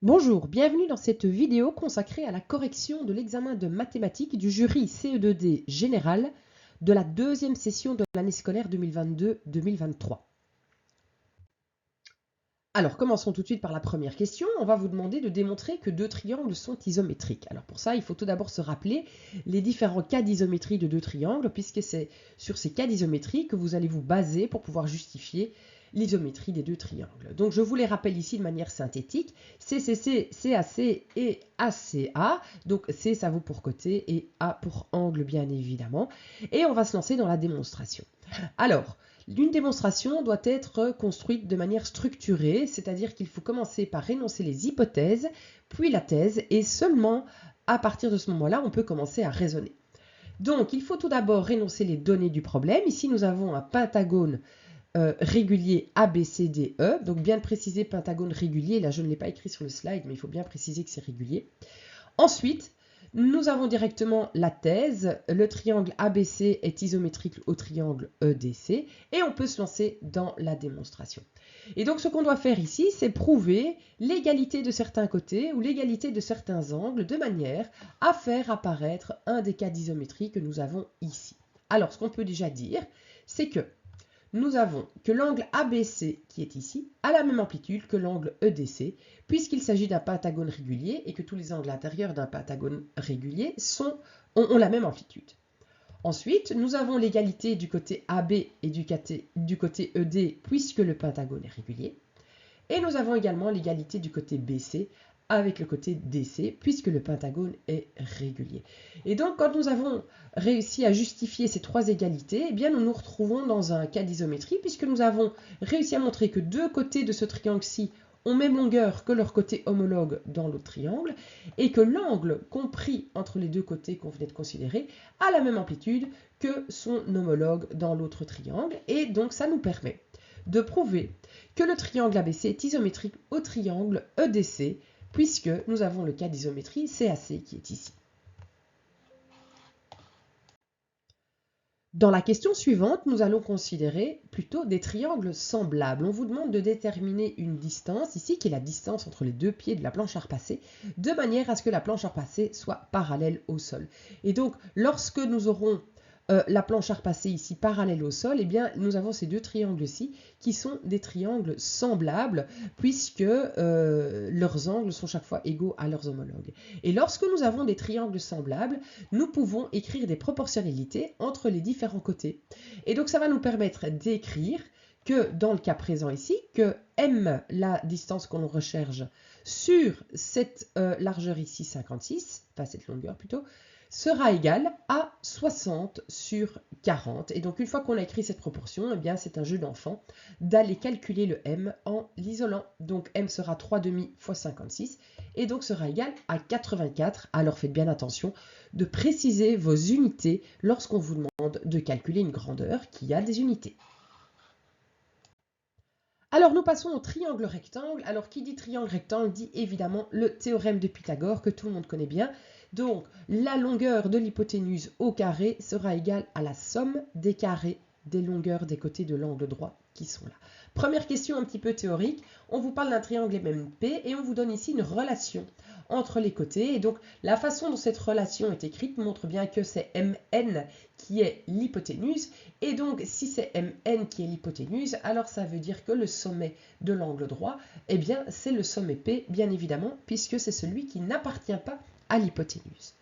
Bonjour, bienvenue dans cette vidéo consacrée à la correction de l'examen de mathématiques du jury CE2D général de la deuxième session de l'année scolaire 2022-2023. Alors, commençons tout de suite par la première question. On va vous demander de démontrer que deux triangles sont isométriques. Alors pour ça, il faut tout d'abord se rappeler les différents cas d'isométrie de deux triangles, puisque c'est sur ces cas d'isométrie que vous allez vous baser pour pouvoir justifier l'isométrie des deux triangles. Donc je vous les rappelle ici de manière synthétique, CCC, CAC et ACA. Donc C, ça vaut pour côté et A pour angle, bien évidemment. Et on va se lancer dans la démonstration. Alors, une démonstration doit être construite de manière structurée, c'est-à-dire qu'il faut commencer par énoncer les hypothèses, puis la thèse, et seulement à partir de ce moment-là, on peut commencer à raisonner. Donc, il faut tout d'abord énoncer les données du problème. Ici, nous avons un pentagone régulier ABCDE, donc bien préciser pentagone régulier, là je ne l'ai pas écrit sur le slide, mais il faut bien préciser que c'est régulier. Ensuite, nous avons directement la thèse, le triangle ABC est isométrique au triangle EDC, et on peut se lancer dans la démonstration. Et donc ce qu'on doit faire ici, c'est prouver l'égalité de certains côtés ou l'égalité de certains angles de manière à faire apparaître un des cas d'isométrie que nous avons ici. Alors ce qu'on peut déjà dire, c'est que nous avons que l'angle ABC, qui est ici, a la même amplitude que l'angle EDC, puisqu'il s'agit d'un pentagone régulier et que tous les angles intérieurs d'un pentagone régulier ont la même amplitude. Ensuite, nous avons l'égalité du côté AB et du côté ED, puisque le pentagone est régulier. Et nous avons également l'égalité du côté BC avec le côté DC, puisque le pentagone est régulier. Et donc, quand nous avons réussi à justifier ces trois égalités, eh bien, nous nous retrouvons dans un cas d'isométrie, puisque nous avons réussi à montrer que deux côtés de ce triangle-ci ont même longueur que leur côté homologue dans l'autre triangle, et que l'angle compris entre les deux côtés qu'on venait de considérer a la même amplitude que son homologue dans l'autre triangle, et donc ça nous permet de prouver que le triangle ABC est isométrique au triangle EDC, puisque nous avons le cas d'isométrie CAC qui est ici. Dans la question suivante, nous allons considérer plutôt des triangles semblables. On vous demande de déterminer une distance, ici qui est la distance entre les deux pieds de la planche à repasser, de manière à ce que la planche à repasser soit parallèle au sol. Et donc, lorsque nous aurons la planche à repasser ici parallèle au sol, eh bien, nous avons ces deux triangles-ci qui sont des triangles semblables puisque leurs angles sont chaque fois égaux à leurs homologues. Et lorsque nous avons des triangles semblables, nous pouvons écrire des proportionnalités entre les différents côtés. Et donc ça va nous permettre d'écrire que dans le cas présent ici, que M, la distance qu'on recherche sur cette largeur ici 56, enfin cette longueur plutôt, sera égal à 60 sur 40. Et donc, une fois qu'on a écrit cette proportion, eh bien, c'est un jeu d'enfant d'aller calculer le M en l'isolant. Donc, M sera 3,5 fois 56 et donc sera égal à 84. Alors, faites bien attention de préciser vos unités lorsqu'on vous demande de calculer une grandeur qui a des unités. Alors, nous passons au triangle rectangle. Alors, qui dit triangle rectangle dit évidemment le théorème de Pythagore que tout le monde connaît bien. Donc, la longueur de l'hypoténuse au carré sera égale à la somme des carrés des longueurs des côtés de l'angle droit qui sont là. Première question un petit peu théorique. On vous parle d'un triangle MNP et on vous donne ici une relation entre les côtés. Et donc, la façon dont cette relation est écrite montre bien que c'est MN qui est l'hypoténuse. Et donc, si c'est MN qui est l'hypoténuse, alors ça veut dire que le sommet de l'angle droit, eh bien, c'est le sommet P, bien évidemment, puisque c'est celui qui n'appartient pas à l'hypoténuse.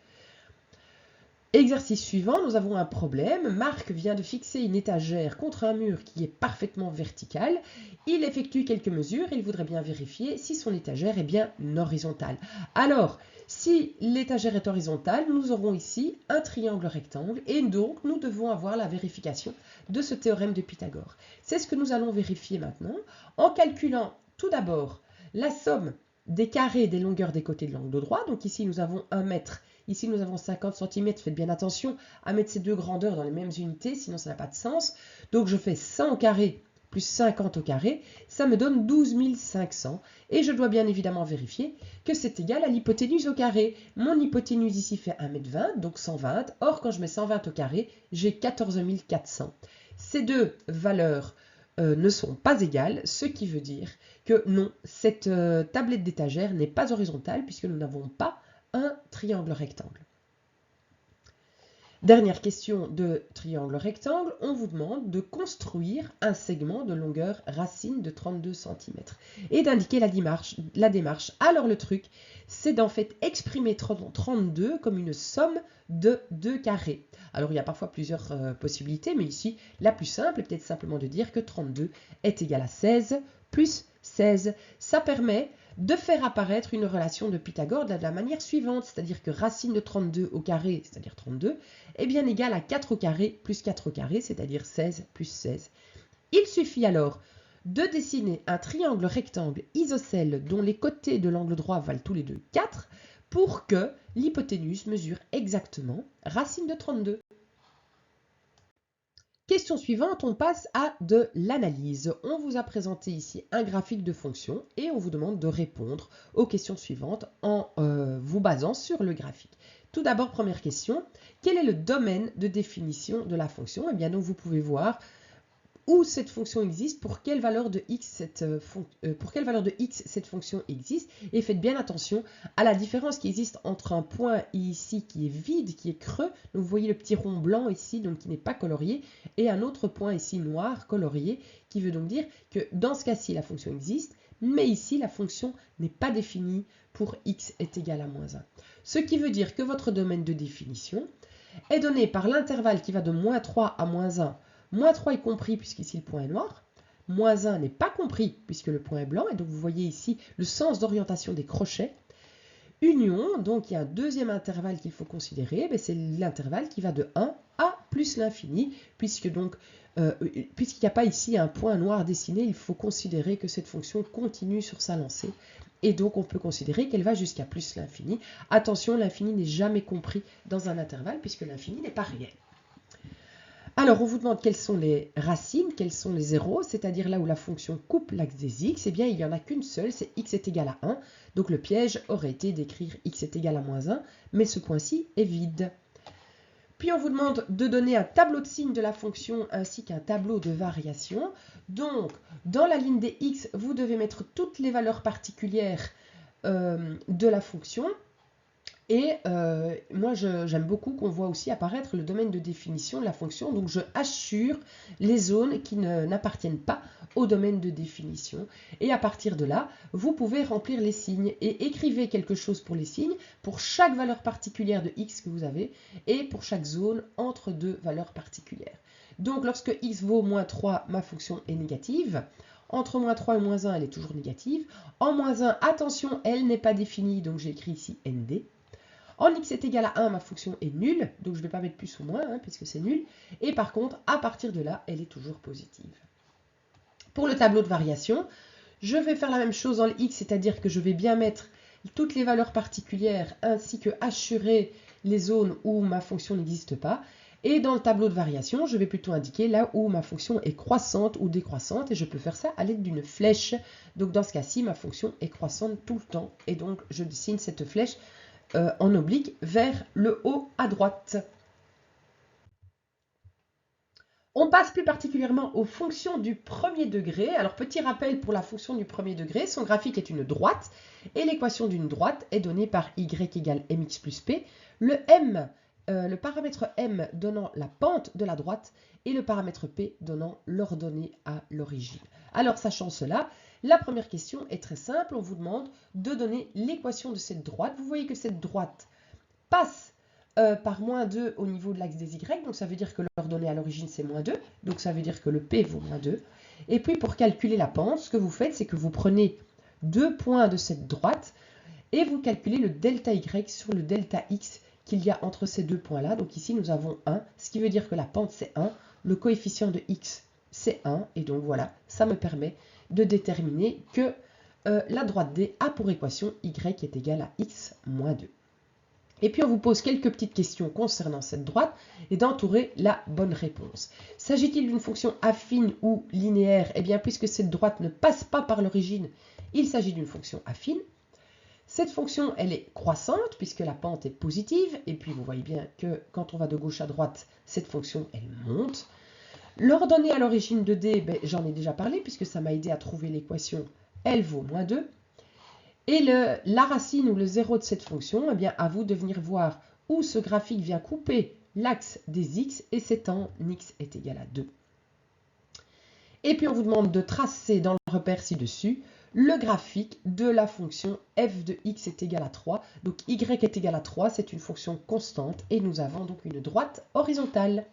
Exercice suivant, nous avons un problème. Marc vient de fixer une étagère contre un mur qui est parfaitement vertical. Il effectue quelques mesures. Il voudrait bien vérifier si son étagère est bien horizontale. Alors, si l'étagère est horizontale, nous aurons ici un triangle rectangle et donc nous devons avoir la vérification de ce théorème de Pythagore. C'est ce que nous allons vérifier maintenant en calculant tout d'abord la somme des carrés des longueurs des côtés de l'angle droit. Donc ici, nous avons 1 mètre. Ici, nous avons 50 cm. Faites bien attention à mettre ces deux grandeurs dans les mêmes unités, sinon ça n'a pas de sens. Donc, je fais 100 au carré plus 50 au carré. Ça me donne 12 500. Et je dois bien évidemment vérifier que c'est égal à l'hypoténuse au carré. Mon hypoténuse ici fait 1,20 m, donc 120. Or, quand je mets 120 au carré, j'ai 14 400. Ces deux valeurs ne sont pas égales, ce qui veut dire que non, cette tablette d'étagère n'est pas horizontale puisque nous n'avons pas un triangle rectangle. Dernière question de triangle rectangle, on vous demande de construire un segment de longueur racine de 32 cm et d'indiquer la démarche. Alors le truc, c'est d'en fait exprimer 32 comme une somme de 2 carrés. Alors il y a parfois plusieurs possibilités, mais ici la plus simple est peut-être simplement de dire que 32 est égal à 16 plus 16. Ça permet de faire apparaître une relation de Pythagore de la manière suivante, c'est-à-dire que racine de 32 au carré, c'est-à-dire 32, est bien égale à 4 au carré plus 4 au carré, c'est-à-dire 16 plus 16. Il suffit alors de dessiner un triangle rectangle isocèle dont les côtés de l'angle droit valent tous les deux 4 pour que l'hypoténuse mesure exactement racine de 32. Question suivante, on passe à de l'analyse. On vous a présenté ici un graphique de fonction et on vous demande de répondre aux questions suivantes en vous basant sur le graphique. Tout d'abord, première question, quel est le domaine de définition de la fonction? Eh bien, donc vous pouvez voir où cette fonction existe, pour quelle valeur de x cette fonction existe, et faites bien attention à la différence qui existe entre un point ici qui est vide, qui est creux, donc vous voyez le petit rond blanc ici, donc qui n'est pas colorié, et un autre point ici noir colorié, qui veut donc dire que dans ce cas-ci la fonction existe, mais ici la fonction n'est pas définie pour x est égal à moins 1. Ce qui veut dire que votre domaine de définition est donné par l'intervalle qui va de moins 3 à moins 1, moins 3 est compris puisqu'ici le point est noir, moins 1 n'est pas compris puisque le point est blanc, et donc vous voyez ici le sens d'orientation des crochets. Union, donc il y a un deuxième intervalle qu'il faut considérer, c'est l'intervalle qui va de 1 à plus l'infini, puisqu'il n'y a pas ici un point noir dessiné, il faut considérer que cette fonction continue sur sa lancée. Et donc on peut considérer qu'elle va jusqu'à plus l'infini. Attention, l'infini n'est jamais compris dans un intervalle puisque l'infini n'est pas réel. Alors, on vous demande quelles sont les racines, quels sont les zéros, c'est-à-dire là où la fonction coupe l'axe des x, eh bien, il n'y en a qu'une seule, c'est x est égal à 1. Donc, le piège aurait été d'écrire x est égal à moins 1, mais ce point-ci est vide. Puis, on vous demande de donner un tableau de signes de la fonction ainsi qu'un tableau de variation. Donc, dans la ligne des x, vous devez mettre toutes les valeurs particulières de la fonction. Et moi, j'aime beaucoup qu'on voit aussi apparaître le domaine de définition de la fonction. Donc, je assure les zones qui n'appartiennent pas au domaine de définition. Et à partir de là, vous pouvez remplir les signes et écrivez quelque chose pour les signes, pour chaque valeur particulière de x que vous avez et pour chaque zone entre deux valeurs particulières. Donc, lorsque x vaut moins 3, ma fonction est négative. Entre moins 3 et moins 1, elle est toujours négative. En moins 1, attention, elle n'est pas définie, donc j'ai écrit ici nd. En x est égal à 1, ma fonction est nulle, donc je ne vais pas mettre plus ou moins, puisque c'est nul. Et par contre, à partir de là, elle est toujours positive. Pour le tableau de variation, je vais faire la même chose dans le x, c'est-à-dire que je vais bien mettre toutes les valeurs particulières, ainsi que assurer les zones où ma fonction n'existe pas. Et dans le tableau de variation, je vais plutôt indiquer là où ma fonction est croissante ou décroissante, et je peux faire ça à l'aide d'une flèche. Donc dans ce cas-ci, ma fonction est croissante tout le temps, et donc je dessine cette flèche en oblique vers le haut à droite. On passe plus particulièrement aux fonctions du premier degré. Alors, petit rappel pour la fonction du premier degré, son graphique est une droite et l'équation d'une droite est donnée par y égale mx plus p. Le paramètre m donnant la pente de la droite et le paramètre p donnant l'ordonnée à l'origine. Alors, sachant cela, la première question est très simple. On vous demande de donner l'équation de cette droite. Vous voyez que cette droite passe par moins 2 au niveau de l'axe des y. Donc, ça veut dire que l'ordonnée à l'origine, c'est moins 2. Donc, ça veut dire que le p vaut moins 2. Et puis, pour calculer la pente, ce que vous faites, c'est que vous prenez 2 points de cette droite et vous calculez le delta y sur le delta x qu'il y a entre ces deux points-là. Donc, ici, nous avons 1, ce qui veut dire que la pente, c'est 1. Le coefficient de x, c'est 1. Et donc, voilà, ça me permet de déterminer que la droite D a pour équation y est égal à x moins 2. Et puis on vous pose quelques petites questions concernant cette droite et d'entourer la bonne réponse. S'agit-il d'une fonction affine ou linéaire? Eh bien, puisque cette droite ne passe pas par l'origine, il s'agit d'une fonction affine. Cette fonction, elle est croissante puisque la pente est positive. Et puis vous voyez bien que quand on va de gauche à droite, cette fonction, elle monte. L'ordonnée à l'origine de D, ben, j'en ai déjà parlé puisque ça m'a aidé à trouver l'équation L vaut moins 2. Et la racine ou le zéro de cette fonction, eh bien, à vous de venir voir où ce graphique vient couper l'axe des x et c'est en x est égal à 2. Et puis on vous demande de tracer dans le repère ci-dessus le graphique de la fonction f de x est égal à 3. Donc y est égal à 3, c'est une fonction constante et nous avons donc une droite horizontale.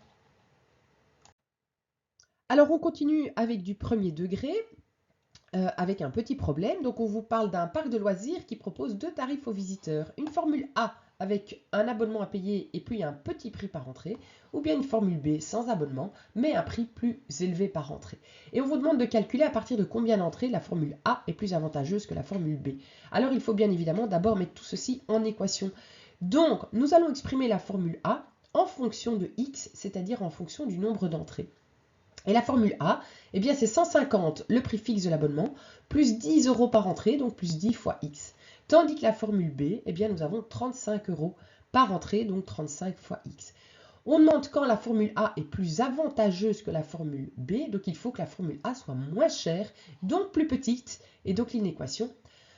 Alors on continue avec du premier degré. Avec un petit problème. Donc on vous parle d'un parc de loisirs qui propose 2 tarifs aux visiteurs. Une formule A avec un abonnement à payer et puis un petit prix par entrée, ou bien une formule B sans abonnement, mais un prix plus élevé par entrée. Et on vous demande de calculer à partir de combien d'entrées la formule A est plus avantageuse que la formule B. Alors il faut bien évidemment d'abord mettre tout ceci en équation. Donc nous allons exprimer la formule A en fonction de x, c'est-à-dire en fonction du nombre d'entrées. Et la formule A, eh bien c'est 150 le prix fixe de l'abonnement, plus 10 € par entrée, donc plus 10 fois X. Tandis que la formule B, eh bien nous avons 35 € par entrée, donc 35 fois X. On demande quand la formule A est plus avantageuse que la formule B, donc il faut que la formule A soit moins chère, donc plus petite, et donc l'inéquation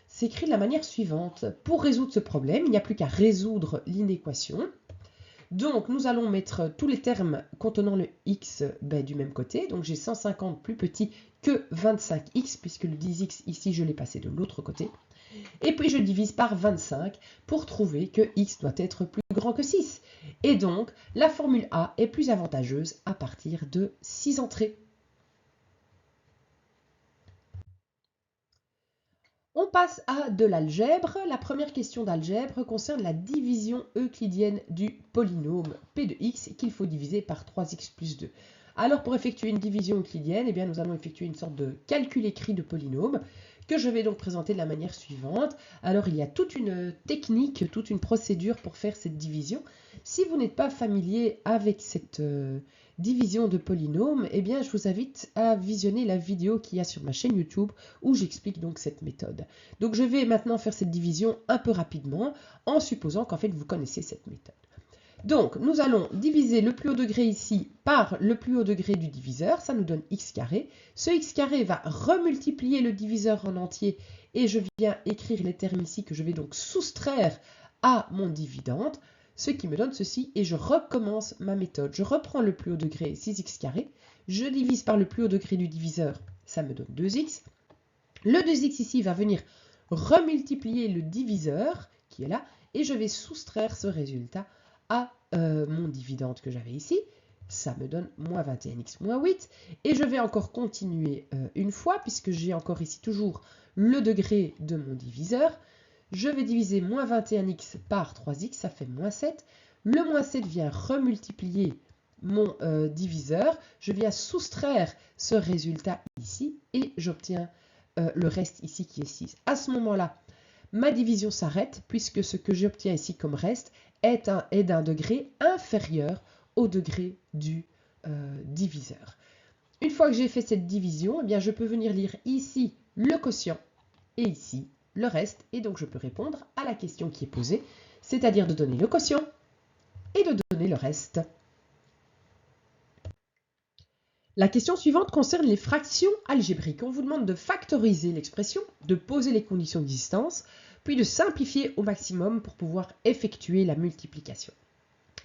s'écrit de la manière suivante. Pour résoudre ce problème, il n'y a plus qu'à résoudre l'inéquation. Donc, nous allons mettre tous les termes contenant le x du même côté. Donc, j'ai 150 plus petit que 25x, puisque le 10x ici, je l'ai passé de l'autre côté. Et puis, je divise par 25 pour trouver que x doit être plus grand que 6. Et donc, la formule A est plus avantageuse à partir de 6 entrées. On passe à de l'algèbre. La première question d'algèbre concerne la division euclidienne du polynôme p de x qu'il faut diviser par 3x plus 2. Alors pour effectuer une division euclidienne, eh bien, nous allons effectuer une sorte de calcul écrit de polynôme que je vais donc présenter de la manière suivante. Alors il y a toute une technique, toute une procédure pour faire cette division. Si vous n'êtes pas familier avec cette division de polynômes, eh bien je vous invite à visionner la vidéo qu'il y a sur ma chaîne YouTube où j'explique donc cette méthode. Donc je vais maintenant faire cette division un peu rapidement en supposant qu'en fait vous connaissez cette méthode. Donc nous allons diviser le plus haut degré ici par le plus haut degré du diviseur, ça nous donne x carré. Ce x carré va remultiplier le diviseur en entier et je viens écrire les termes ici que je vais donc soustraire à mon dividende, ce qui me donne ceci et je recommence ma méthode. Je reprends le plus haut degré 6x carré, je divise par le plus haut degré du diviseur, ça me donne 2x. Le 2x ici va venir remultiplier le diviseur qui est là et je vais soustraire ce résultat à mon dividende que j'avais ici. Ça me donne moins 21x moins 8. Et je vais encore continuer une fois puisque j'ai encore ici toujours le degré de mon diviseur. Je vais diviser moins 21x par 3x, ça fait moins 7. Le moins 7 vient remultiplier mon diviseur. Je viens soustraire ce résultat ici et j'obtiens le reste ici qui est 6. À ce moment-là, ma division s'arrête puisque ce que j'obtiens ici comme reste est d'un degré inférieur au degré du diviseur. Une fois que j'ai fait cette division, eh bien, je peux venir lire ici le quotient et ici le reste. Et donc je peux répondre à la question qui est posée, c'est-à-dire de donner le quotient et de donner le reste. La question suivante concerne les fractions algébriques. On vous demande de factoriser l'expression, de poser les conditions d'existence, puis de simplifier au maximum pour pouvoir effectuer la multiplication.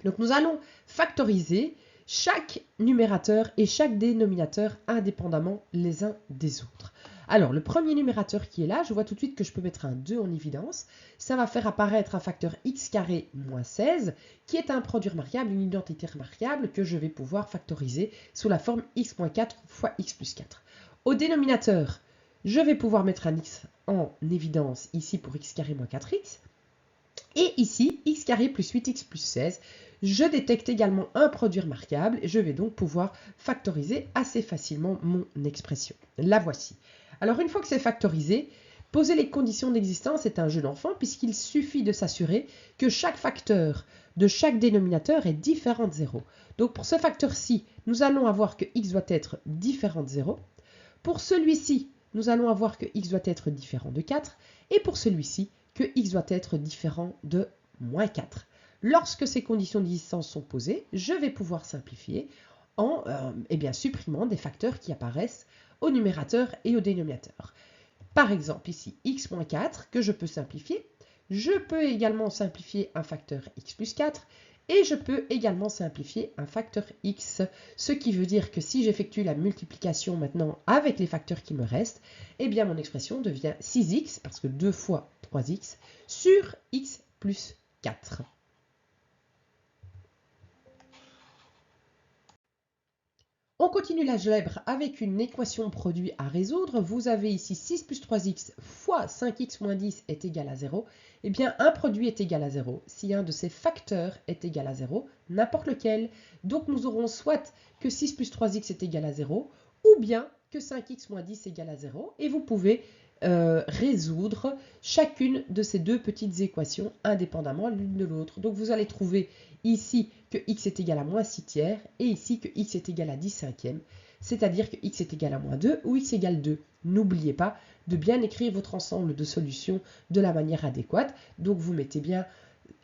Donc nous allons factoriser chaque numérateur et chaque dénominateur indépendamment les uns des autres. Alors le premier numérateur qui est là, je vois tout de suite que je peux mettre un 2 en évidence. Ça va faire apparaître un facteur x carré moins 16 qui est un produit remarquable, une identité remarquable que je vais pouvoir factoriser sous la forme x moins 4 fois x plus 4. Au dénominateur, je vais pouvoir mettre un x en évidence ici pour x carré moins 4x. Et ici, x carré plus 8x plus 16. Je détecte également un produit remarquable et je vais donc pouvoir factoriser assez facilement mon expression. La voici. Alors une fois que c'est factorisé, poser les conditions d'existence est un jeu d'enfant puisqu'il suffit de s'assurer que chaque facteur de chaque dénominateur est différent de 0. Donc pour ce facteur-ci, nous allons avoir que x doit être différent de 0. Pour celui-ci, nous allons avoir que x doit être différent de 4. Et pour celui-ci, que x doit être différent de moins 4. Lorsque ces conditions d'existence sont posées, je vais pouvoir simplifier en eh bien, supprimant des facteurs qui apparaissent au numérateur et au dénominateur. Par exemple, ici, x moins 4, que je peux simplifier. Je peux également simplifier un facteur x plus 4 et je peux également simplifier un facteur x, ce qui veut dire que si j'effectue la multiplication maintenant avec les facteurs qui me restent, eh bien mon expression devient 6x, parce que 2 fois 3x, sur x plus 4. On continue l'algèbre avec une équation produit à résoudre. Vous avez ici 6 plus 3x fois 5x moins 10 est égal à 0. Eh bien, un produit est égal à 0 si un de ces facteurs est égal à 0, n'importe lequel. Donc, nous aurons soit que 6 plus 3x est égal à 0, ou bien que 5x moins 10 est égal à 0. Et vous pouvez résoudre chacune de ces deux petites équations indépendamment l'une de l'autre. Donc, vous allez trouver ici que x est égal à moins 6 tiers et ici que x est égal à 10 cinquièmes, c'est-à-dire que x est égal à moins 2 ou x égale 2. N'oubliez pas de bien écrire votre ensemble de solutions de la manière adéquate. Donc vous mettez bien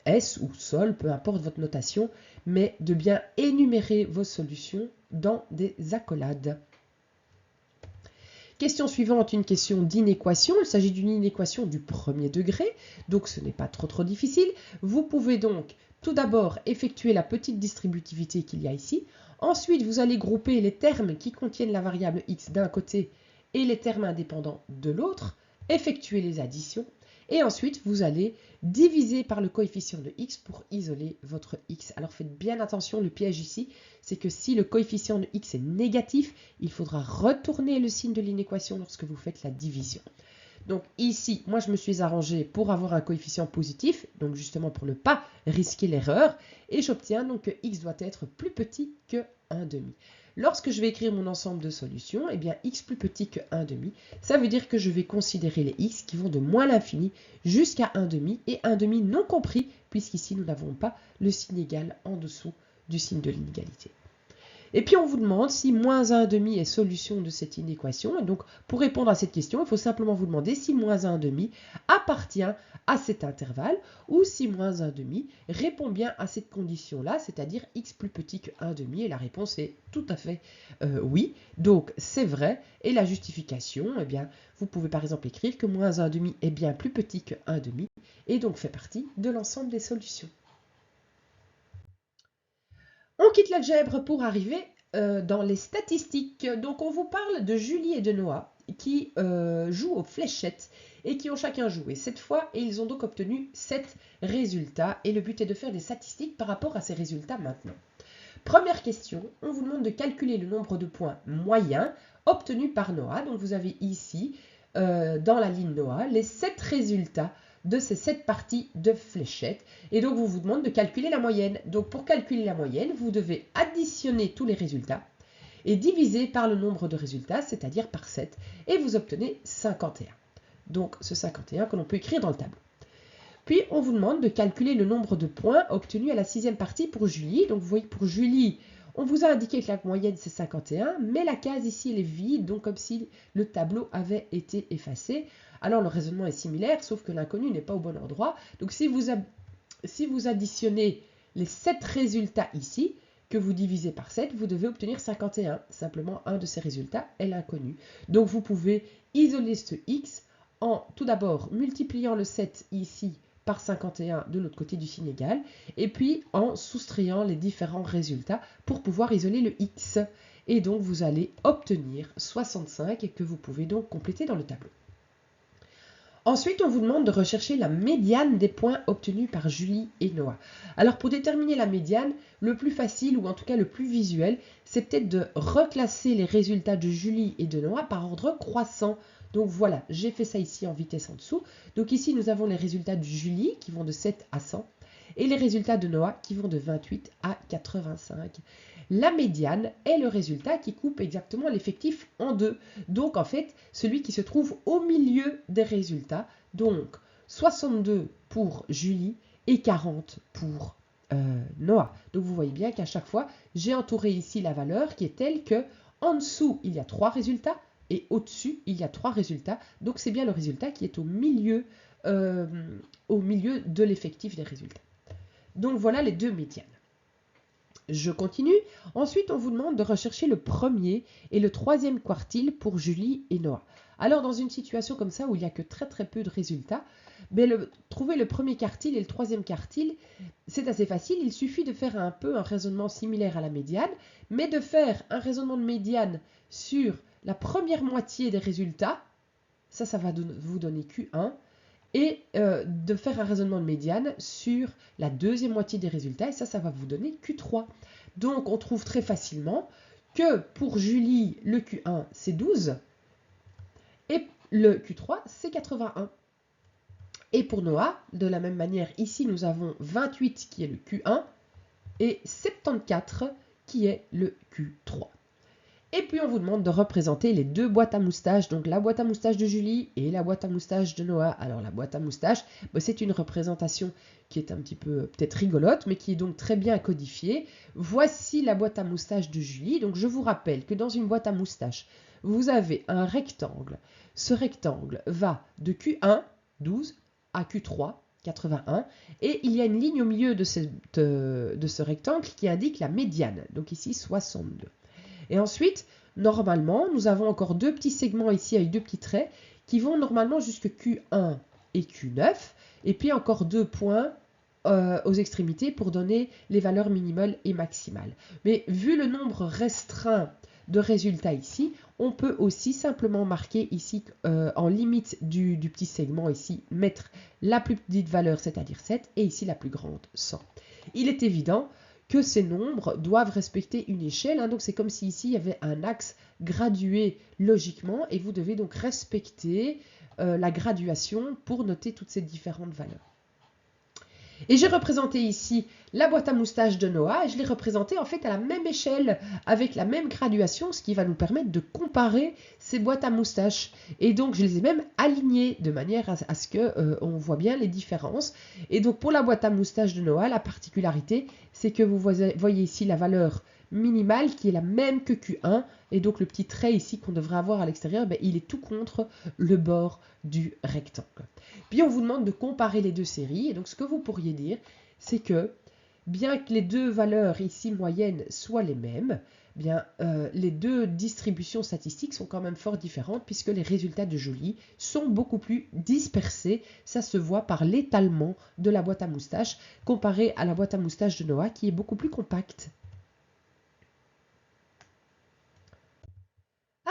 S ou sol, peu importe votre notation, mais de bien énumérer vos solutions dans des accolades. Question suivante, une question d'inéquation. Il s'agit d'une inéquation du premier degré, donc ce n'est pas trop difficile. Vous pouvez donc tout d'abord effectuer la petite distributivité qu'il y a ici. Ensuite, vous allez grouper les termes qui contiennent la variable x d'un côté et les termes indépendants de l'autre, effectuer les additions. Et ensuite, vous allez diviser par le coefficient de x pour isoler votre x. Alors faites bien attention, le piège ici, c'est que si le coefficient de x est négatif, il faudra retourner le signe de l'inéquation lorsque vous faites la division. Donc ici, moi je me suis arrangé pour avoir un coefficient positif, donc justement pour ne pas risquer l'erreur, et j'obtiens donc que x doit être plus petit que 1,5. Lorsque je vais écrire mon ensemble de solutions, eh bien x plus petit que 1,5, ça veut dire que je vais considérer les x qui vont de moins l'infini jusqu'à 1,5 et 1,5 non compris, puisqu'ici nous n'avons pas le signe égal en dessous du signe de l'inégalité. Et puis on vous demande si moins 1,5 est solution de cette inéquation. Et donc pour répondre à cette question, il faut simplement vous demander si moins 1,5 appartient à cet intervalle ou si moins 1,5 répond bien à cette condition-là, c'est-à-dire x plus petit que 1,5. Et la réponse est tout à fait oui. Donc c'est vrai. Et la justification, eh bien, vous pouvez par exemple écrire que moins 1,5 est bien plus petit que 1,5 et donc fait partie de l'ensemble des solutions. On quitte l'algèbre pour arriver dans les statistiques. Donc on vous parle de Julie et de Noah qui jouent aux fléchettes et qui ont chacun joué 7 fois et ils ont donc obtenu 7 résultats. Et le but est de faire des statistiques par rapport à ces résultats maintenant. Première question, on vous demande de calculer le nombre de points moyens obtenus par Noah. Donc vous avez ici, dans la ligne Noah, les 7 résultats de ces 7 parties de fléchettes. Et donc, on vous demande de calculer la moyenne. Donc, pour calculer la moyenne, vous devez additionner tous les résultats et diviser par le nombre de résultats, c'est-à-dire par 7. Et vous obtenez 51. Donc, ce 51 que l'on peut écrire dans le tableau. Puis, on vous demande de calculer le nombre de points obtenus à la 6e partie pour Julie. Donc, vous voyez que pour Julie, on vous a indiqué que la moyenne, c'est 51, mais la case ici, elle est vide, donc comme si le tableau avait été effacé. Alors, le raisonnement est similaire, sauf que l'inconnu n'est pas au bon endroit. Donc, si vous additionnez les 7 résultats ici, que vous divisez par 7, vous devez obtenir 51. Simplement, un de ces résultats est l'inconnu. Donc, vous pouvez isoler ce x en, tout d'abord, multipliant le 7 ici par 51 de l'autre côté du signe égal, et puis en soustrayant les différents résultats pour pouvoir isoler le x. Et donc vous allez obtenir 65 et que vous pouvez donc compléter dans le tableau. Ensuite, on vous demande de rechercher la médiane des points obtenus par Julie et Noah. Alors pour déterminer la médiane, le plus facile, ou en tout cas le plus visuel, c'est peut-être de reclasser les résultats de Julie et de Noah par ordre croissant. Donc voilà, j'ai fait ça ici en vitesse en dessous. Donc ici, nous avons les résultats de Julie qui vont de 7 à 100 et les résultats de Noah qui vont de 28 à 85. La médiane est le résultat qui coupe exactement l'effectif en deux. Donc en fait, celui qui se trouve au milieu des résultats. Donc 62 pour Julie et 40 pour Noah. Donc vous voyez bien qu'à chaque fois, j'ai entouré ici la valeur qui est telle que en dessous, il y a 3 résultats et au-dessus, il y a 3 résultats. Donc c'est bien le résultat qui est au milieu de l'effectif des résultats. Donc voilà les deux médianes. Je continue. Ensuite, on vous demande de rechercher le premier et le troisième quartile pour Julie et Noah. Alors, dans une situation comme ça où il n'y a que très peu de résultats, trouver le premier quartile et le troisième quartile, c'est assez facile. Il suffit de faire un peu un raisonnement similaire à la médiane, mais de faire un raisonnement de médiane sur la première moitié des résultats, ça va vous donner Q1, et de faire un raisonnement de médiane sur la deuxième moitié des résultats, et ça va vous donner Q3. Donc, on trouve très facilement que pour Julie, le Q1, c'est 12, et le Q3, c'est 81. Et pour Noah, de la même manière, ici, nous avons 28 qui est le Q1, et 74 qui est le Q3. Et puis on vous demande de représenter les deux boîtes à moustaches, donc la boîte à moustaches de Julie et la boîte à moustaches de Noah. Alors la boîte à moustaches, c'est une représentation qui est un petit peu peut-être rigolote, mais qui est donc très bien codifiée. Voici la boîte à moustaches de Julie. Donc je vous rappelle que dans une boîte à moustaches, vous avez un rectangle. Ce rectangle va de Q1, 12, à Q3, 81, et il y a une ligne au milieu de ce rectangle qui indique la médiane, donc ici 62. Et ensuite, normalement, nous avons encore deux petits segments ici avec deux petits traits qui vont normalement jusque Q1 et Q9, et puis encore 2 points aux extrémités pour donner les valeurs minimales et maximales. Mais vu le nombre restreint de résultats ici, on peut aussi simplement marquer ici en limite du petit segment ici, mettre la plus petite valeur, c'est-à-dire 7, et ici la plus grande, 100. Il est évident que ces nombres doivent respecter une échelle. Donc c'est comme si ici il y avait un axe gradué logiquement et vous devez donc respecter la graduation pour noter toutes ces différentes valeurs. Et j'ai représenté ici la boîte à moustaches de Noah et je l'ai représentée en fait à la même échelle avec la même graduation, ce qui va nous permettre de comparer ces boîtes à moustaches. Et donc je les ai même alignées de manière à ce qu'on voit bien les différences. Et donc pour la boîte à moustaches de Noah, la particularité, c'est que vous voyez ici la valeur minimale qui est la même que Q1 et donc le petit trait ici qu'on devrait avoir à l'extérieur, il est tout contre le bord du rectangle. Puis on vous demande de comparer les deux séries et donc ce que vous pourriez dire, c'est que bien que les deux valeurs ici moyennes soient les mêmes, les deux distributions statistiques sont quand même fort différentes puisque les résultats de Julie sont beaucoup plus dispersés. Ça se voit par l'étalement de la boîte à moustaches comparé à la boîte à moustaches de Noah qui est beaucoup plus compacte.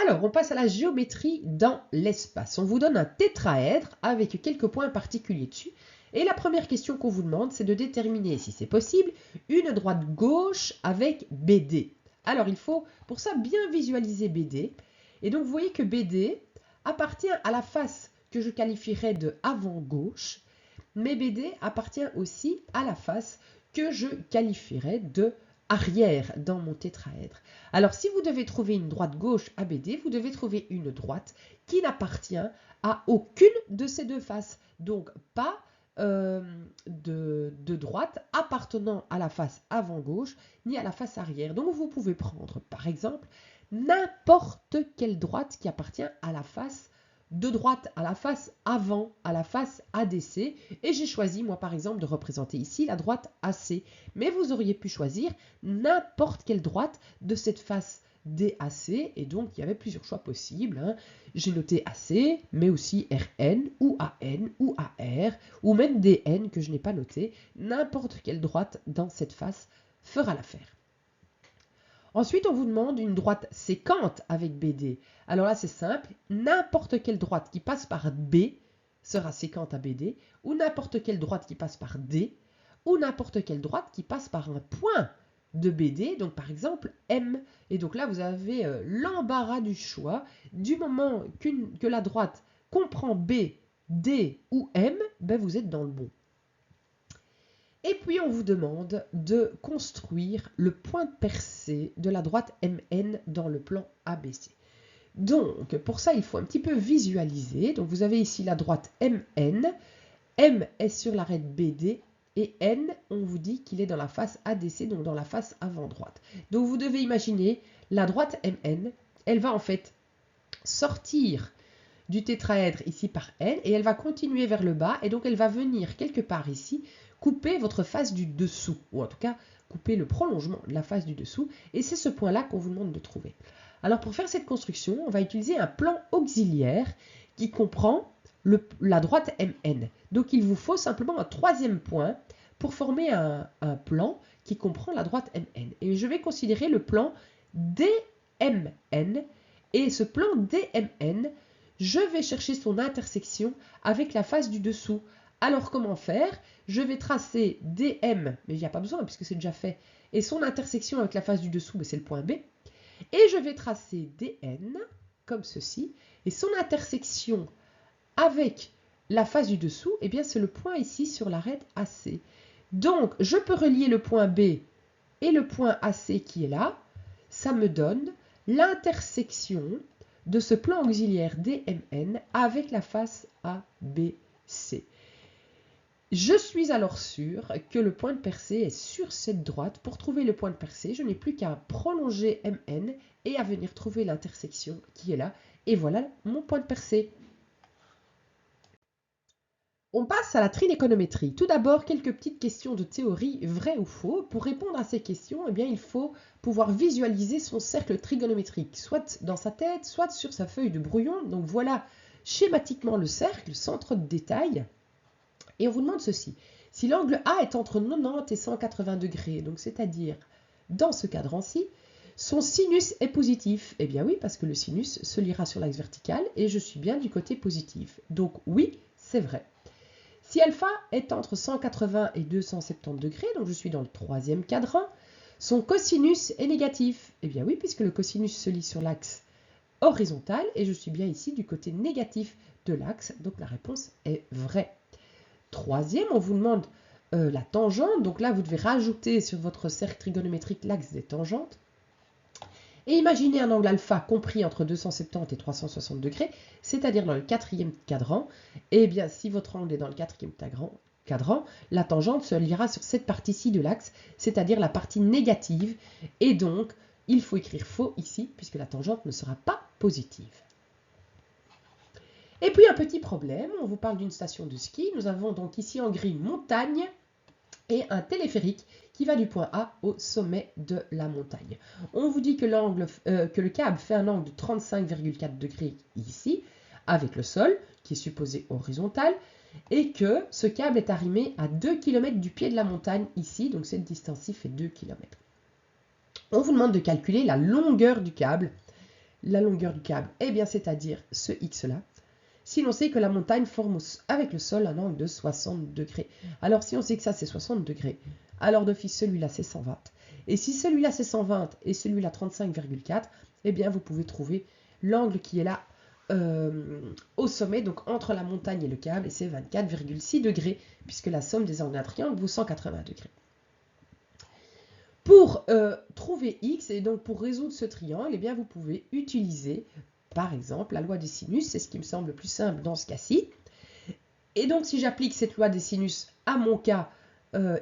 Alors, on passe à la géométrie dans l'espace. On vous donne un tétraèdre avec quelques points particuliers dessus. Et la première question qu'on vous demande, c'est de déterminer, si c'est possible, une droite gauche avec BD. Alors, il faut pour ça bien visualiser BD. Et donc, vous voyez que BD appartient à la face que je qualifierais de avant-gauche, mais BD appartient aussi à la face que je qualifierais de arrière dans mon tétraèdre. Alors, si vous devez trouver une droite gauche à BD, vous devez trouver une droite qui n'appartient à aucune de ces deux faces. Donc, pas de droite appartenant à la face avant-gauche ni à la face arrière. Donc, vous pouvez prendre, par exemple, n'importe quelle droite qui appartient à la face de droite, à la face avant, à la face ADC. Et j'ai choisi, moi, par exemple, de représenter ici la droite AC. Mais vous auriez pu choisir n'importe quelle droite de cette face DAC. Et donc, il y avait plusieurs choix possibles. J'ai noté AC, mais aussi RN, ou AN, ou AR, ou même DN que je n'ai pas noté. N'importe quelle droite dans cette face fera l'affaire. Ensuite, on vous demande une droite séquente avec BD. Alors là, c'est simple. N'importe quelle droite qui passe par B sera séquente à BD, ou n'importe quelle droite qui passe par D, ou n'importe quelle droite qui passe par un point de BD, donc par exemple M. Et donc là, vous avez l'embarras du choix. Du moment que la droite comprend B, D ou M, vous êtes dans le bon. Et puis, on vous demande de construire le point de percée de la droite MN dans le plan ABC. Donc, pour ça, il faut un petit peu visualiser. Donc, vous avez ici la droite MN. M est sur l'arête BD. Et N, on vous dit qu'il est dans la face ADC, donc dans la face avant-droite. Donc, vous devez imaginer la droite MN. Elle va en fait sortir du tétraèdre ici par N. Et elle va continuer vers le bas. Et donc, elle va venir quelque part ici couper votre face du dessous, ou en tout cas couper le prolongement de la face du dessous, et c'est ce point-là qu'on vous demande de trouver. Alors pour faire cette construction, on va utiliser un plan auxiliaire qui comprend la droite MN. Donc il vous faut simplement un troisième point pour former un plan qui comprend la droite MN. Et je vais considérer le plan DMN, et ce plan DMN, je vais chercher son intersection avec la face du dessous. Alors comment faire? Je vais tracer DM, mais il n'y a pas besoin puisque c'est déjà fait, et son intersection avec la face du dessous, c'est le point B. Et je vais tracer DN, comme ceci, et son intersection avec la face du dessous, eh bien c'est le point ici sur l'arête AC. Donc je peux relier le point B et le point AC qui est là, ça me donne l'intersection de ce plan auxiliaire DMN avec la face ABC. Je suis alors sûr que le point de percée est sur cette droite. Pour trouver le point de percée, je n'ai plus qu'à prolonger MN et à venir trouver l'intersection qui est là. Et voilà mon point de percée. On passe à la trigonométrie. Tout d'abord, quelques petites questions de théorie, vrai ou faux. Pour répondre à ces questions, eh bien, il faut pouvoir visualiser son cercle trigonométrique, soit dans sa tête, soit sur sa feuille de brouillon. Donc voilà schématiquement le cercle, sans trop de détails. Et on vous demande ceci. Si l'angle A est entre 90 et 180 degrés, donc c'est-à-dire dans ce cadran-ci, son sinus est positif. Eh bien oui, parce que le sinus se liera sur l'axe vertical et je suis bien du côté positif. Donc oui, c'est vrai. Si alpha est entre 180 et 270 degrés, donc je suis dans le troisième cadran, son cosinus est négatif. Eh bien oui, puisque le cosinus se lie sur l'axe horizontal et je suis bien ici du côté négatif de l'axe, donc la réponse est vraie. Troisième, on vous demande la tangente. Donc là, vous devez rajouter sur votre cercle trigonométrique l'axe des tangentes. Et imaginez un angle alpha compris entre 270 et 360 degrés, c'est-à-dire dans le quatrième cadran. Et bien, si votre angle est dans le quatrième cadran, la tangente se liera sur cette partie-ci de l'axe, c'est-à-dire la partie négative. Et donc, il faut écrire faux ici, puisque la tangente ne sera pas positive. Et puis un petit problème, on vous parle d'une station de ski. Nous avons donc ici en gris montagne et un téléphérique qui va du point A au sommet de la montagne. On vous dit que le câble fait un angle de 35,4 degrés ici, avec le sol, qui est supposé horizontal, et que ce câble est arrimé à 2 km du pied de la montagne ici, donc cette distance-ci fait 2 km. On vous demande de calculer la longueur du câble. La longueur du câble, eh bien c'est-à-dire ce X-là. Si l'on sait que la montagne forme avec le sol un angle de 60 degrés. Alors si on sait que ça c'est 60 degrés, alors d'office celui-là c'est 120. Et si celui-là c'est 120 et celui-là 35,4, eh bien vous pouvez trouver l'angle qui est là au sommet, donc entre la montagne et le câble, et c'est 24,6 degrés, puisque la somme des angles d'un triangle vaut 180 degrés. Pour trouver X, et donc pour résoudre ce triangle, eh bien vous pouvez utiliser par exemple la loi des sinus, c'est ce qui me semble le plus simple dans ce cas-ci. Et donc si j'applique cette loi des sinus à mon cas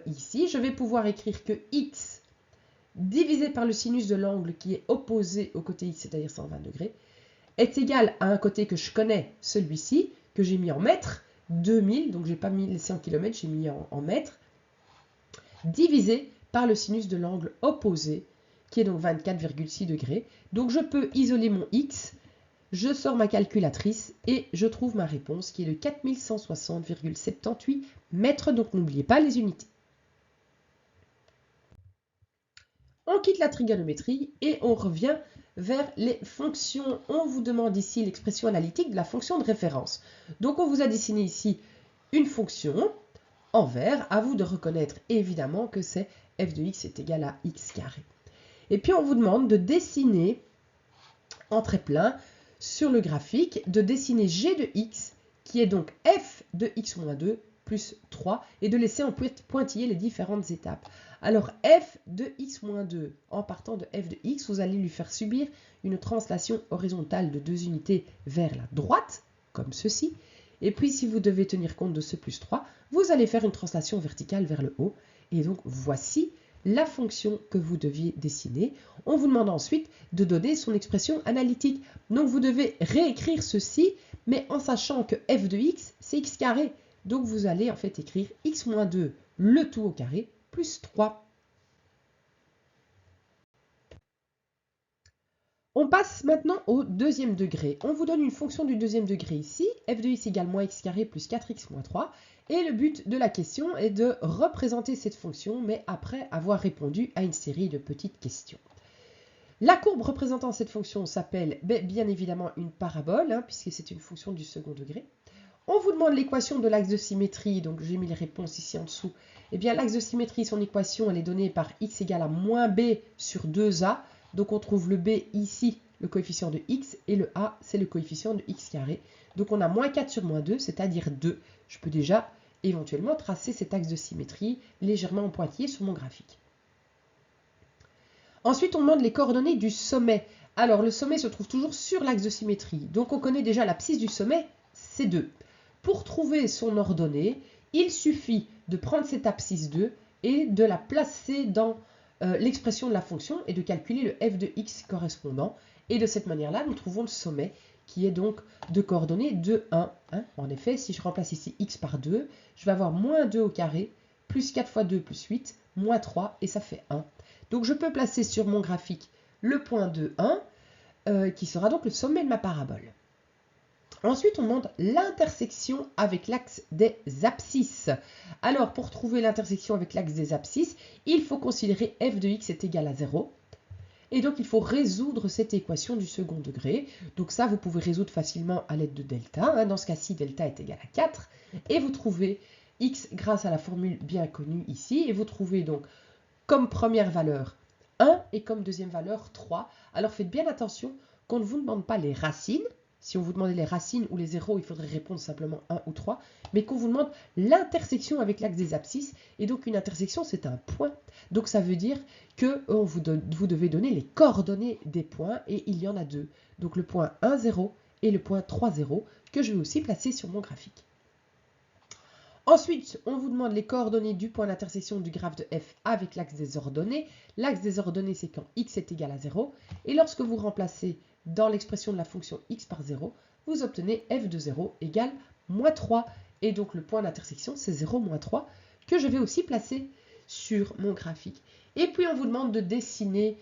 ici, je vais pouvoir écrire que X divisé par le sinus de l'angle qui est opposé au côté X, c'est-à-dire 120 degrés, est égal à un côté que je connais, celui-ci, que j'ai mis en mètres, 2000, donc je n'ai pas laissé en kilomètres, j'ai mis en mètres, divisé par le sinus de l'angle opposé, qui est donc 24,6 degrés. Donc je peux isoler mon X, je sors ma calculatrice et je trouve ma réponse qui est de 4160,78 mètres. Donc n'oubliez pas les unités. On quitte la trigonométrie et on revient vers les fonctions. On vous demande ici l'expression analytique de la fonction de référence. Donc on vous a dessiné ici une fonction en vert. À vous de reconnaître évidemment que c'est f de x est égal à x carré. Et puis on vous demande de dessiner en trait plein sur le graphique, de dessiner g de x, qui est donc f de x moins 2 plus 3, et de laisser en pointillé les différentes étapes. Alors f de x moins 2, en partant de f de x, vous allez lui faire subir une translation horizontale de 2 unités vers la droite, comme ceci. Et puis si vous devez tenir compte de ce plus 3, vous allez faire une translation verticale vers le haut. Et donc voici la fonction que vous deviez dessiner. On vous demande ensuite de donner son expression analytique. Donc vous devez réécrire ceci, mais en sachant que f de x, c'est x carré. Donc vous allez en fait écrire x moins 2, le tout au carré, plus 3. On passe maintenant au deuxième degré. On vous donne une fonction du deuxième degré ici, f de x égale moins x carré plus 4x moins 3. Et le but de la question est de représenter cette fonction, mais après avoir répondu à une série de petites questions. La courbe représentant cette fonction s'appelle bien évidemment une parabole, puisque c'est une fonction du second degré. On vous demande l'équation de l'axe de symétrie, donc j'ai mis les réponses ici en dessous. Eh bien, l'axe de symétrie, son équation, elle est donnée par x égale à moins b sur 2a. Donc on trouve le b ici, le coefficient de x, et le a, c'est le coefficient de x carré. Donc on a moins 4 sur moins 2, c'est-à-dire 2. Je peux déjà éventuellement tracer cet axe de symétrie légèrement en pointillé sur mon graphique. Ensuite, on demande les coordonnées du sommet. Alors le sommet se trouve toujours sur l'axe de symétrie. Donc on connaît déjà l'abscisse du sommet, c'est 2. Pour trouver son ordonnée, il suffit de prendre cette abscisse 2 et de la placer dans l'expression de la fonction et de calculer le f de x correspondant. Et de cette manière-là, nous trouvons le sommet qui est donc de coordonnées 2, 1. En effet, si je remplace ici x par 2, je vais avoir moins 2 au carré, plus 4 fois 2 plus 8, moins 3, et ça fait 1. Donc je peux placer sur mon graphique le point 2, 1, qui sera donc le sommet de ma parabole. Ensuite, on demande l'intersection avec l'axe des abscisses. Alors, pour trouver l'intersection avec l'axe des abscisses, il faut considérer f de x est égal à 0. Et donc, il faut résoudre cette équation du second degré. Donc ça, vous pouvez résoudre facilement à l'aide de delta. Dans ce cas-ci, delta est égal à 4. Et vous trouvez x grâce à la formule bien connue ici. Et vous trouvez donc comme première valeur 1 et comme deuxième valeur 3. Alors, faites bien attention qu'on ne vous demande pas les racines. Si on vous demandait les racines ou les zéros, il faudrait répondre simplement 1 ou 3, mais qu'on vous demande l'intersection avec l'axe des abscisses. Et donc une intersection, c'est un point. Donc ça veut dire que vous devez donner les coordonnées des points, et il y en a deux. Donc le point 1, 0 et le point 3, 0, que je vais aussi placer sur mon graphique. Ensuite, on vous demande les coordonnées du point d'intersection du graphe de f avec l'axe des ordonnées. L'axe des ordonnées, c'est quand x est égal à 0. Et lorsque vous remplacez dans l'expression de la fonction x par 0, vous obtenez f de 0 égale moins 3. Et donc le point d'intersection, c'est 0, moins 3, que je vais aussi placer sur mon graphique. Et puis on vous demande de dessiner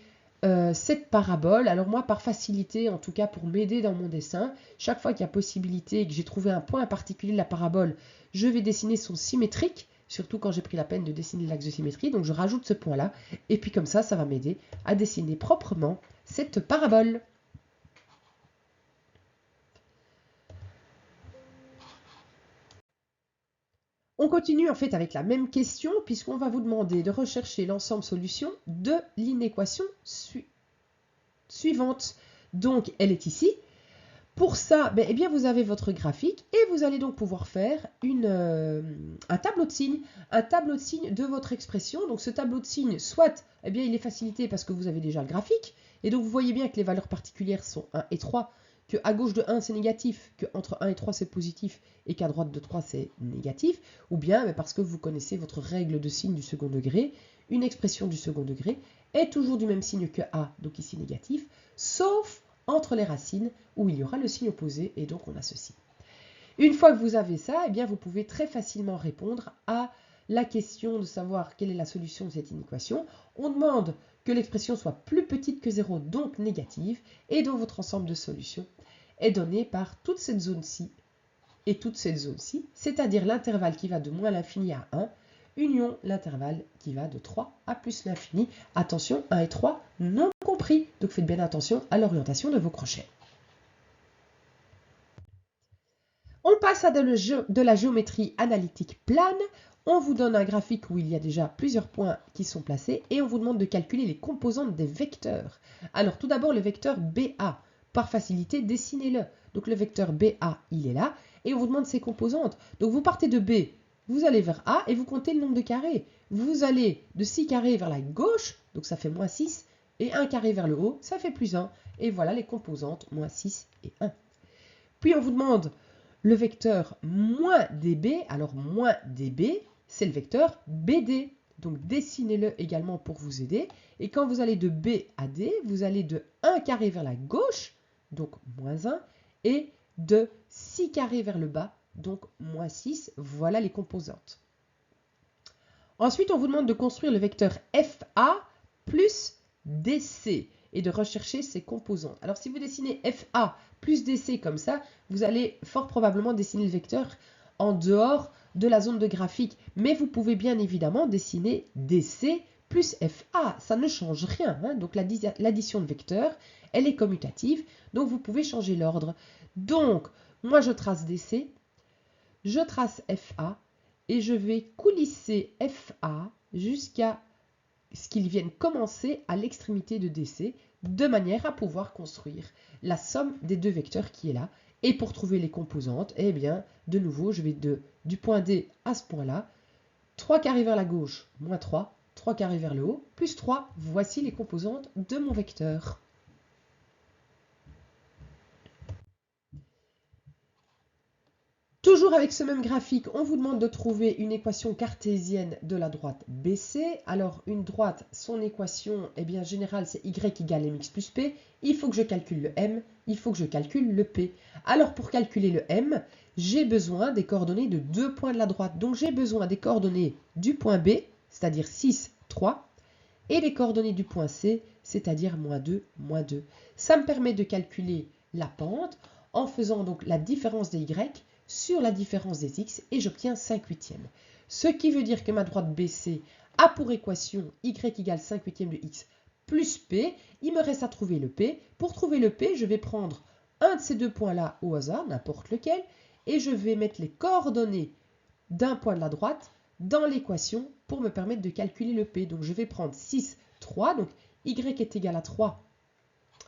cette parabole. Alors moi, par facilité, en tout cas pour m'aider dans mon dessin, chaque fois qu'il y a possibilité et que j'ai trouvé un point particulier de la parabole, je vais dessiner son symétrique, surtout quand j'ai pris la peine de dessiner l'axe de symétrie. Donc je rajoute ce point-là, et puis comme ça va m'aider à dessiner proprement cette parabole. On continue en fait avec la même question, puisqu'on va vous demander de rechercher l'ensemble solution de l'inéquation suivante. Donc elle est ici. Pour ça, eh bien, vous avez votre graphique et vous allez donc pouvoir faire un tableau de signes. Un tableau de signes de votre expression. Donc ce tableau de signes, soit bien, il est facilité parce que vous avez déjà le graphique. Et donc vous voyez bien que les valeurs particulières sont 1 et 3. Qu'à gauche de 1 c'est négatif, qu'entre 1 et 3 c'est positif et qu'à droite de 3 c'est négatif. Ou bien parce que vous connaissez votre règle de signe du second degré. Une expression du second degré est toujours du même signe que A, donc ici négatif, sauf entre les racines où il y aura le signe opposé, et donc on a ceci. Une fois que vous avez ça, eh bien vous pouvez très facilement répondre à la question de savoir quelle est la solution de cette inéquation. On demande que l'expression soit plus petite que 0, donc négative, et donc votre ensemble de solutions est donné par toute cette zone-ci et toute cette zone-ci, c'est-à-dire l'intervalle qui va de moins l'infini à 1, union l'intervalle qui va de 3 à plus l'infini. Attention, 1 et 3 non compris, donc faites bien attention à l'orientation de vos crochets. On passe à de la géométrie analytique plane. On vous donne un graphique où il y a déjà plusieurs points qui sont placés et on vous demande de calculer les composantes des vecteurs. Alors tout d'abord le vecteur BA. Par facilité, dessinez-le. Donc le vecteur BA, il est là et on vous demande ses composantes. Donc vous partez de B, vous allez vers A et vous comptez le nombre de carrés. Vous allez de 6 carrés vers la gauche, donc ça fait moins 6, et 1 carré vers le haut, ça fait plus 1. Et voilà les composantes, moins 6 et 1. Puis on vous demande le vecteur moins dB. Alors moins dB, c'est le vecteur BD. Donc dessinez-le également pour vous aider. Et quand vous allez de B à D, vous allez de 1 carré vers la gauche, donc moins 1, et de 6 carrés vers le bas, donc moins 6, voilà les composantes. Ensuite, on vous demande de construire le vecteur FA plus DC et de rechercher ses composantes. Alors, si vous dessinez FA plus DC comme ça, vous allez fort probablement dessiner le vecteur en dehors de la zone de graphique. Mais vous pouvez bien évidemment dessiner DC plus FA, ça ne change rien. Hein. Donc, l'addition de vecteurs, elle est commutative, donc vous pouvez changer l'ordre. Donc, moi, je trace DC, je trace FA, et je vais coulisser FA jusqu'à ce qu'il vienne commencer à l'extrémité de DC, de manière à pouvoir construire la somme des deux vecteurs qui est là. Et pour trouver les composantes, eh bien, de nouveau, je vais du point D à ce point-là, 3 carrés vers la gauche, moins 3, 3 carrés vers le haut, plus 3. Voici les composantes de mon vecteur. Toujours avec ce même graphique, on vous demande de trouver une équation cartésienne de la droite BC. Alors, une droite, son équation générale, c'est y égale mx plus p. Il faut que je calcule le m, il faut que je calcule le p. Alors, pour calculer le m, j'ai besoin des coordonnées de deux points de la droite. Donc, j'ai besoin des coordonnées du point B, c'est-à-dire 6, 3, et des coordonnées du point C, c'est-à-dire moins 2, moins 2. Ça me permet de calculer la pente en faisant donc la différence des y sur la différence des x et j'obtiens 5/8. Ce qui veut dire que ma droite BC a pour équation y égale 5/8 de x plus p. Il me reste à trouver le p. Pour trouver le p, je vais prendre un de ces deux points-là au hasard, n'importe lequel, et je vais mettre les coordonnées d'un point de la droite dans l'équation pour me permettre de calculer le p. Donc je vais prendre 6, 3, donc y est égal à 3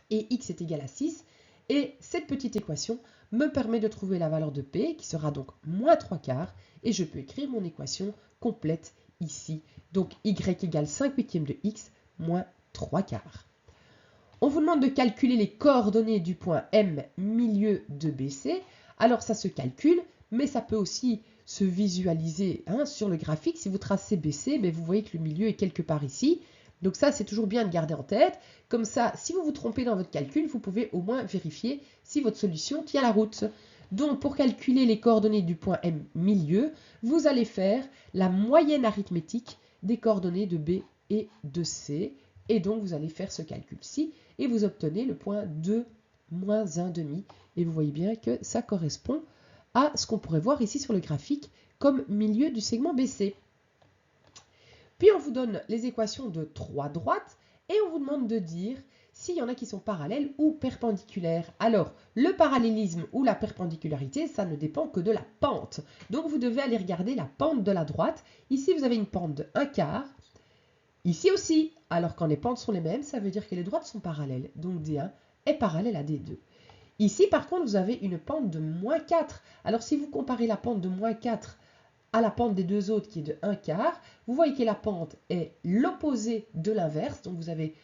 et x est égal à 6. Et cette petite équation me permet de trouver la valeur de P, qui sera donc moins 3/4, et je peux écrire mon équation complète ici. Donc, y égale 5/8 de x moins 3/4. On vous demande de calculer les coordonnées du point M, milieu de BC. Alors, ça se calcule, mais ça peut aussi se visualiser sur le graphique. Si vous tracez BC, vous voyez que le milieu est quelque part ici. Donc ça, c'est toujours bien de garder en tête. Comme ça, si vous vous trompez dans votre calcul, vous pouvez au moins vérifier si votre solution tient la route. Donc, pour calculer les coordonnées du point M milieu, vous allez faire la moyenne arithmétique des coordonnées de B et de C. Et donc, vous allez faire ce calcul-ci et vous obtenez le point 2 moins 1,5. Et vous voyez bien que ça correspond à ce qu'on pourrait voir ici sur le graphique comme milieu du segment BC. Puis on vous donne les équations de trois droites et on vous demande de dire s'il y en a qui sont parallèles ou perpendiculaires. Alors, le parallélisme ou la perpendicularité, ça ne dépend que de la pente. Donc, vous devez aller regarder la pente de la droite. Ici, vous avez une pente de 1/4. Ici aussi, alors quand les pentes sont les mêmes, ça veut dire que les droites sont parallèles. Donc, D1 est parallèle à D2. Ici, par contre, vous avez une pente de moins 4. Alors, si vous comparez la pente de moins 4 à la pente des deux autres qui est de 1/4, vous voyez que la pente est l'opposé de l'inverse. Donc, vous avez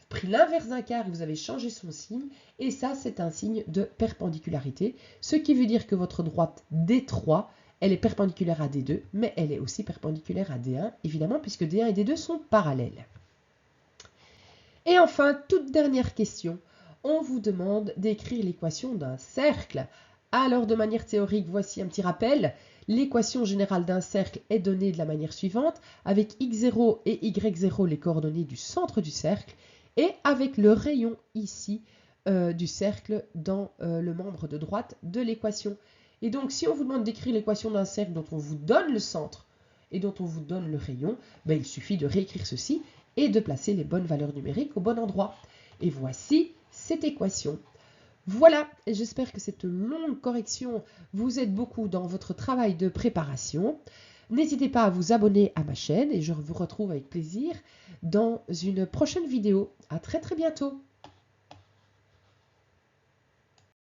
pris l'inverse d'1/4 et vous avez changé son signe. Et ça, c'est un signe de perpendicularité. Ce qui veut dire que votre droite D3, elle est perpendiculaire à D2, mais elle est aussi perpendiculaire à D1, évidemment, puisque D1 et D2 sont parallèles. Et enfin, toute dernière question. On vous demande d'écrire l'équation d'un cercle. Alors, de manière théorique, voici un petit rappel. L'équation générale d'un cercle est donnée de la manière suivante, avec x0 et y0 les coordonnées du centre du cercle, et avec le rayon ici du cercle dans le membre de droite de l'équation. Et donc, si on vous demande d'écrire l'équation d'un cercle dont on vous donne le centre et dont on vous donne le rayon, il suffit de réécrire ceci et de placer les bonnes valeurs numériques au bon endroit. Et voici cette équation. Voilà, j'espère que cette longue correction vous aide beaucoup dans votre travail de préparation. N'hésitez pas à vous abonner à ma chaîne et je vous retrouve avec plaisir dans une prochaine vidéo. À très bientôt.